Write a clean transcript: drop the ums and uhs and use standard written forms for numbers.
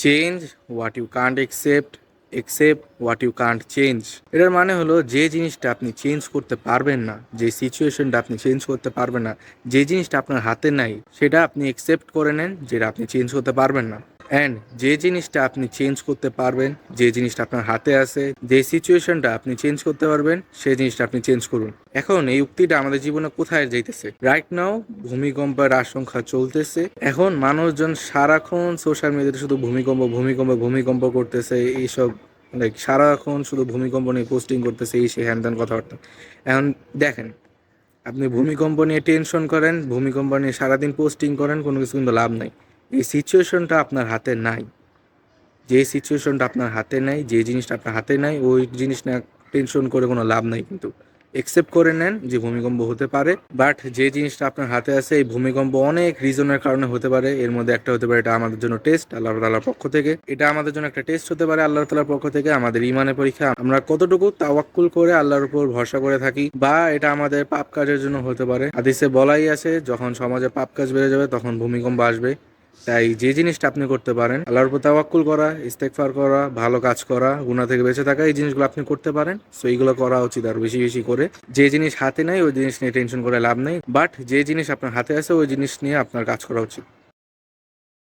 Change what you can't accept, accept what you can't change. এটার মানে হলো যে জিনিসটা আপনি চেঞ্জ করতে পারবেন না, যে সিচুয়েশনটা আপনি চেঞ্জ করতে পারবেন না, যে জিনিসটা আপনার হাতে নাই সেটা আপনি একসেপ্ট করে নেন যেটা আপনি চেঞ্জ করতে পারবেন না। অ্যান্ড যে জিনিসটা আপনি চেঞ্জ করতে পারবেন, যে জিনিসটা আপনার হাতে আছে, যে সিচুয়েশনটা আপনি চেঞ্জ করতে পারবেন সেই জিনিসটা আপনি চেঞ্জ করুন। এখন এই উক্তিটা আমাদের জীবনে কোথায় যাইতেছে? রাইট নাও ভূমিকম্পের আশঙ্কা চলতেছে। এখন মানুষজন সারাক্ষণ সোশ্যাল মিডিয়াতে শুধু ভূমিকম্প ভূমিকম্প ভূমিকম্প করতেছে, এইসব লাইক সারাক্ষণ শুধু ভূমিকম্প নিয়ে পোস্টিং করতেছে, এই সে হ্যান ত্যান কথাবার্তা। এখন দেখেন, আপনি ভূমিকম্প নিয়ে টেনশন করেন, ভূমিকম্প নিয়ে সারাদিন পোস্টিং করেন, কোনো কিছু কিন্তু লাভ নাই। এই সিচুয়েশনটা আপনার হাতে নাই, যে সিচুয়েশনটা আপনার হাতে নাই, যে জিনিসটা আপনার হাতে নাই, ওই জিনিস না টেনশন করে কোনো লাভ নাই। কিন্তু একসেপ্ট করে নেন যে ভূমিকম্প হতে পারে, বাট যে জিনিসটা আপনার হাতে আছে, এই ভূমিকম্প অনেক রিজনের কারণে হতে পারে। এর মধ্যে একটা হতে পারে এটা আমাদের জন্য টেস্ট আল্লাহ তাআলার পক্ষ থেকে, এটা আমাদের জন্য একটা টেস্ট হতে পারে আল্লাহ তাআলার পক্ষ থেকে, আমাদের ইমানের পরীক্ষা, আমরা কতটুকু তাওয়াক্কুল করে আল্লাহর উপর ভরসা করে থাকি। বা এটা আমাদের পাপ কাজের জন্য হতে পারে। হাদিসে বলাই আছে যখন সমাজে পাপ কাজ বেড়ে যাবে তখন ভূমিকম্প আসবে। তাই যে জিনিসটা আপনি করতে পারেন, আল্লাহর উপর তাওয়াক্কুল করা, ইস্তেগফার করা, ভালো কাজ করা, গুনাহ থেকে বেঁচে থাকা, এই জিনিসগুলো আপনি করতে পারেন। সো এইগুলো করা উচিত আর বেশি বেশি করে। যে জিনিস হাতে নাই ওই জিনিস নিয়ে টেনশন করে লাভ নেই, বাট যে জিনিস আপনার হাতে আছে ওই জিনিস নিয়ে আপনার কাজ করা উচিত।